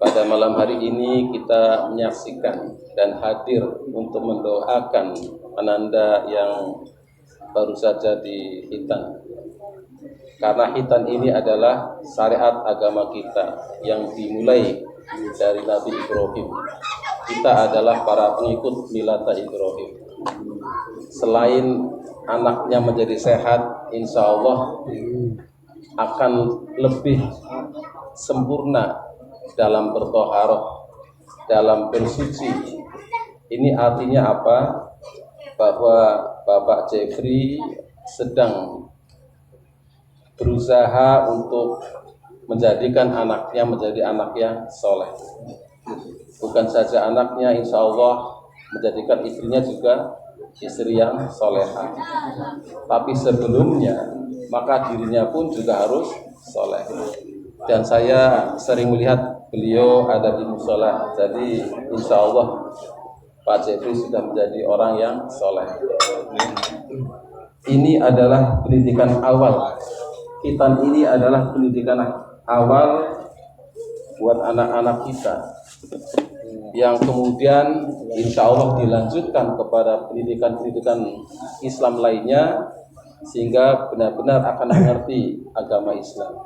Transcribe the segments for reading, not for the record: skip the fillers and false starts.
Pada malam hari ini kita menyaksikan dan hadir untuk mendoakan ananda yang baru saja dihitan. Karena hitan ini adalah syariat agama kita yang dimulai dari Nabi Ibrahim. Kita adalah para pengikut milata Ibrahim. Selain anaknya menjadi sehat, insya Allah akan lebih sempurna dalam bertoharoh, dalam bersuci. Ini artinya apa? Bahwa Bapak Jeffrey sedang berusaha untuk menjadikan anaknya menjadi anak yang soleh. Bukan saja anaknya, insya Allah menjadikan istrinya juga istri yang soleha. Tapi sebelumnya, maka dirinya pun juga harus soleh. Dan saya sering melihat beliau ada di musola. Jadi insya Allah Pak Jeffrey sudah menjadi orang yang soleh. Ini adalah pendidikan awal. Hitan ini adalah pendidikan awal buat anak-anak kita, yang kemudian insya Allah dilanjutkan kepada pendidikan-pendidikan Islam lainnya, sehingga benar-benar akan mengerti agama Islam.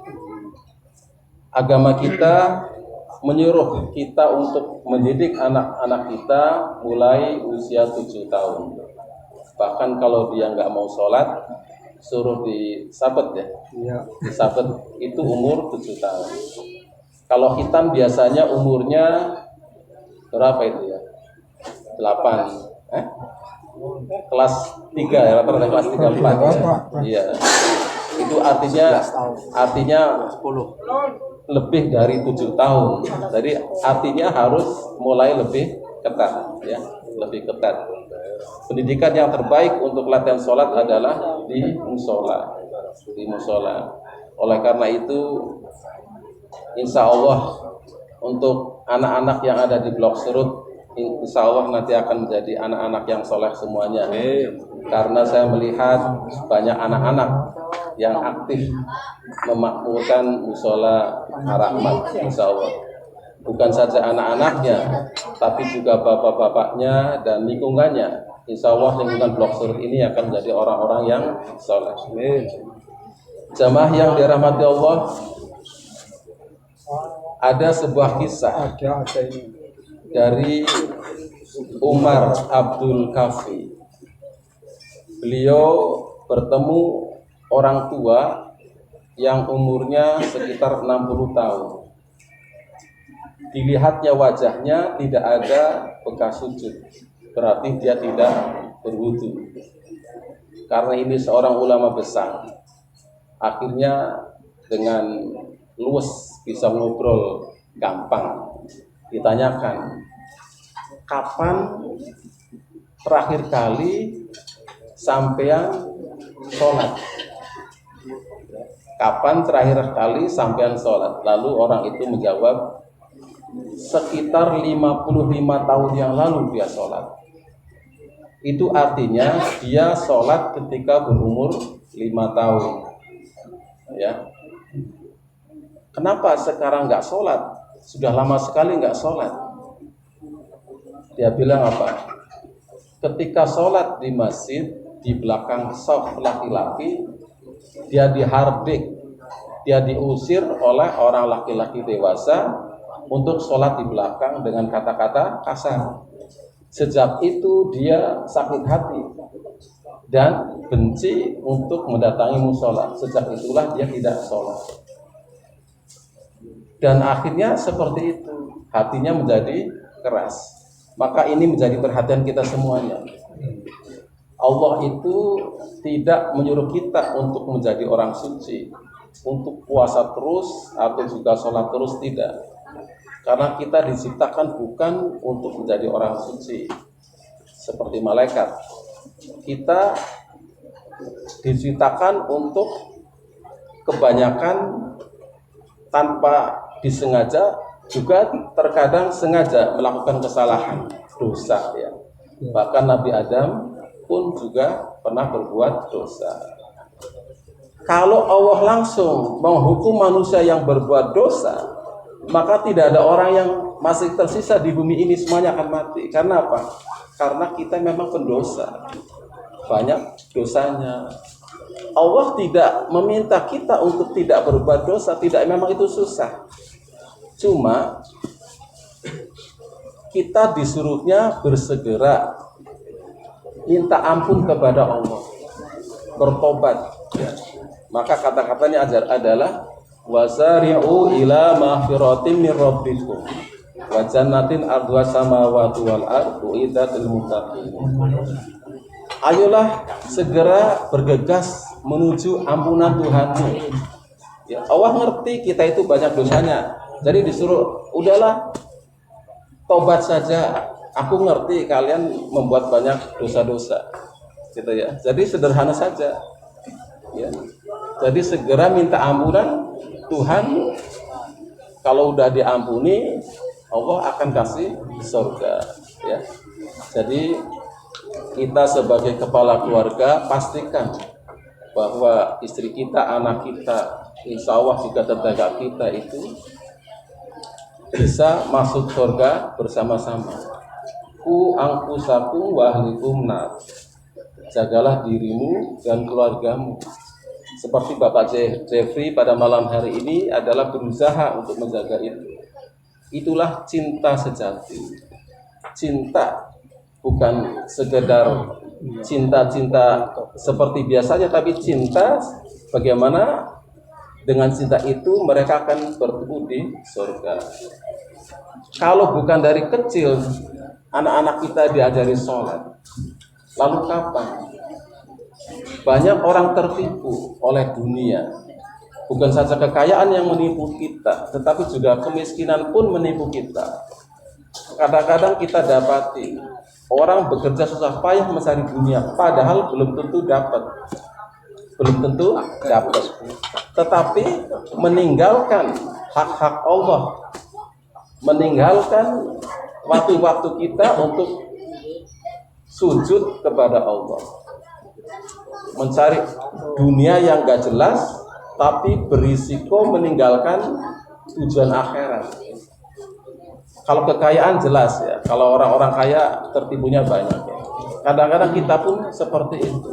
Agama kita menyuruh kita untuk mendidik anak-anak kita mulai usia 7 tahun. Bahkan kalau dia nggak mau sholat, suruh disabet ya. Disabet itu umur 7 tahun. Kalau hitam biasanya umurnya berapa itu ya? 8. Kelas 3 ya, rata-rata kelas 3 4 ya. Iya. Itu artinya 10. Lebih dari 7 tahun. Jadi artinya harus mulai lebih ketat ya, lebih ketat. Pendidikan yang terbaik untuk latihan sholat adalah di musola. Oleh karena itu, insya Allah untuk anak-anak yang ada di Blok Serut, insya Allah nanti akan menjadi anak-anak yang soleh semuanya. Karena saya melihat banyak anak-anak yang aktif memakmurkan musola Ar-Rahmat, insya Allah. Bukan saja anak-anaknya, tapi juga bapak-bapaknya dan lingkungannya. Insya Allah lingkungan Blok Serut ini akan menjadi orang-orang yang soleh. Jamaah yang dirahmati Allah, ada sebuah kisah dari Umar Abdul Kafi. Beliau bertemu orang tua yang umurnya sekitar 60 tahun. Dilihatnya wajahnya tidak ada bekas sujud, berarti dia tidak berwudu. Karena ini seorang ulama besar, akhirnya dengan luwes bisa ngobrol gampang. Ditanyakan, kapan terakhir kali sampean sholat? Kapan terakhir kali sampean sholat? Lalu orang itu menjawab, sekitar 55 tahun yang lalu dia sholat. Itu artinya dia sholat ketika berumur 5 tahun. Ya. Kenapa sekarang nggak sholat? Sudah lama sekali nggak sholat. Dia bilang apa? Ketika sholat di masjid, di belakang shaf laki-laki, dia dihardik, dia diusir oleh orang laki-laki dewasa untuk sholat di belakang dengan kata-kata kasar. Sejak itu dia sakit hati dan benci untuk mendatangi musola. Sejak itulah dia tidak sholat. Dan akhirnya seperti itu, hatinya menjadi keras. Maka ini menjadi perhatian kita semuanya. Allah itu tidak menyuruh kita untuk menjadi orang suci, untuk puasa terus atau juga sholat terus, tidak. Karena kita diciptakan bukan untuk menjadi orang suci seperti malaikat. Kita diciptakan untuk kebanyakan tanpa disengaja, juga terkadang sengaja melakukan kesalahan, dosa ya. Bahkan Nabi Adam pun juga pernah berbuat dosa. Kalau Allah langsung menghukum manusia yang berbuat dosa, maka tidak ada orang yang masih tersisa di bumi ini, semuanya akan mati. Karena apa? Karena kita memang pendosa, banyak dosanya. Allah tidak meminta kita untuk tidak berbuat dosa, tidak, memang itu susah. Cuma kita disuruhnya bersegera minta ampun kepada Allah, bertobat. Maka kata-katanya adalah wasari'u ila maghfiratin min rabbikum wa jannatin ardhuha samawati wal ardu idzatil muttaqin. Ayolah segera bergegas menuju ampunan Tuhanmu. Ya, Allah ngerti kita itu banyak dosanya. Jadi disuruh, udahlah tobat saja. Aku ngerti kalian membuat banyak dosa-dosa. Gitu ya. Jadi sederhana saja. Ya. Jadi segera minta ampunan Tuhan. Kalau udah diampuni, Allah akan kasih surga. Ya. Jadi kita sebagai kepala keluarga pastikan bahwa istri kita, anak kita, insya Allah juga tetangga kita itu bisa masuk surga bersama-sama. Ku angkusakum wa ahlikum nar. Jagalah dirimu dan keluargamu. Seperti Bapak Jeffrey pada malam hari ini adalah berusaha untuk menjaga itu. Itulah cinta sejati. Cinta bukan sekedar cinta-cinta seperti biasanya, tapi cinta bagaimana dengan cinta itu mereka akan bertemu di surga. Kalau bukan dari kecil anak-anak kita diajari sholat, lalu kapan? Banyak orang tertipu oleh dunia. Bukan saja kekayaan yang menipu kita, tetapi juga kemiskinan pun menipu kita. Kadang-kadang kita dapati orang bekerja susah payah mencari dunia, padahal belum tentu dapat. Tetapi meninggalkan hak-hak Allah, meninggalkan waktu-waktu kita untuk sujud kepada Allah, mencari dunia yang gak jelas, tapi berisiko meninggalkan tujuan akhirat. Kalau kekayaan jelas ya, kalau orang-orang kaya tertipunya banyak ya. Kadang-kadang kita pun seperti itu.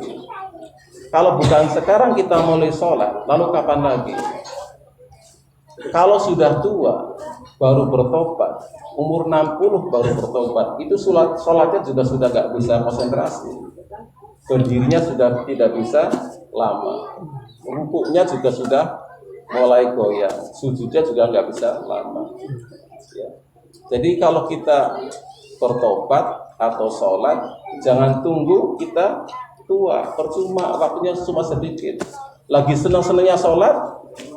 Kalau bukan sekarang kita mulai sholat, lalu kapan lagi? Kalau sudah tua, baru bertobat. Umur 60 baru bertobat. Itu sholatnya juga sudah gak bisa konsentrasi. Berdirinya sudah tidak bisa lama. Rukuknya juga sudah mulai goyang. Sujudnya juga gak bisa lama. Ya. Jadi kalau kita bertobat atau sholat, jangan tunggu kita tua, percuma, waktunya cuma sedikit. Lagi senang-senangnya sholat,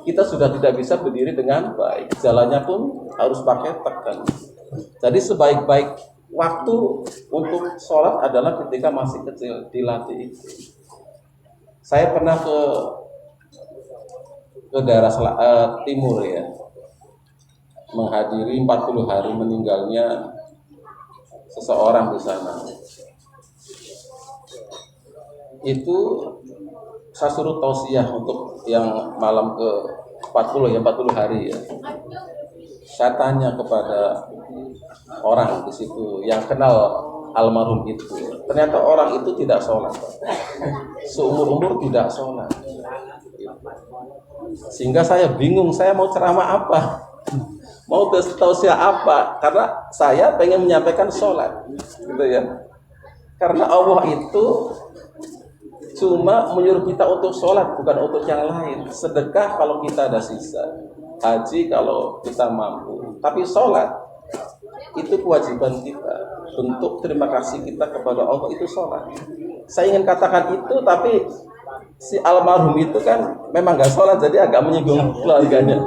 kita sudah tidak bisa berdiri dengan baik. Jalannya pun harus pakai tekan. Jadi sebaik-baik waktu untuk sholat adalah ketika masih kecil, dilatih itu. Saya pernah ke daerah timur ya, menghadiri 40 hari meninggalnya seseorang di sana. Itu saya suruh tausiah untuk yang malam ke 40 hari ya. Saya tanya kepada orang di situ yang kenal almarhum itu. Ternyata orang itu tidak sholat. Seumur-umur tidak sholat. Sehingga saya bingung, saya mau ceramah apa? Mau tausiah apa? Karena saya pengen menyampaikan sholat, gitu ya. Karena Allah itu cuma menyuruh kita untuk sholat, bukan untuk yang lain. Sedekah kalau kita ada sisa, haji kalau kita mampu. Tapi sholat itu kewajiban kita. Bentuk terima kasih kita kepada Allah itu sholat. Saya ingin katakan itu, tapi si almarhum itu kan memang gak sholat, jadi agak menyinggung keluarganya.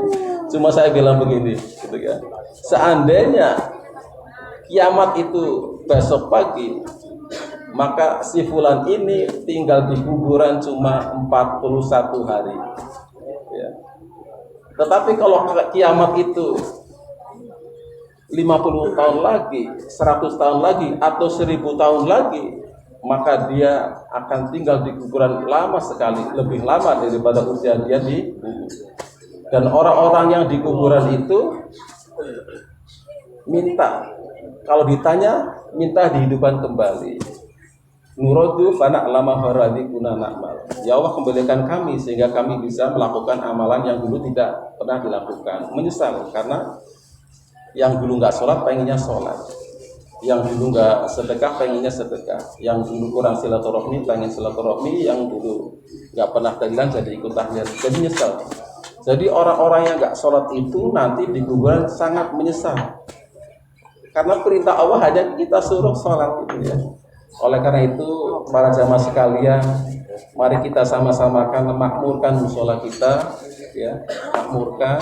Cuma saya bilang begini, gitu ya. Seandainya kiamat itu besok pagi, maka si fulan ini tinggal di kuburan cuma 41 hari. Ya. Tetapi kalau kiamat itu 50 tahun lagi, 100 tahun lagi, atau 1000 tahun lagi, maka dia akan tinggal di kuburan lama sekali, lebih lama daripada usia dia di bumi. Dan orang-orang yang di kuburan itu minta, kalau ditanya minta dihidupan kembali. Nurodu fana lama haradi kuna na'mal. Ya Allah, kembalikan kami sehingga kami bisa melakukan amalan yang dulu tidak pernah dilakukan. Menyesal karena yang dulu nggak sholat pengennya sholat, yang dulu nggak sedekah pengennya sedekah, yang dulu kurang silaturahmi pengen silaturahmi, yang dulu nggak pernah tahlilan jadi ikut tahlilan, jadi nyesal. Jadi orang-orang yang nggak sholat itu nanti di kuburan sangat menyesal karena perintah Allah hanya kita suruh sholat gitu ya. Oleh karena itu para jamaah sekalian, mari kita sama-samakan memakmurkan musola kita, ya, makmurkan,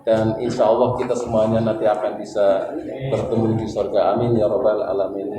dan insya Allah kita semuanya nanti akan bisa bertemu di surga. Amin ya rabbal alamin.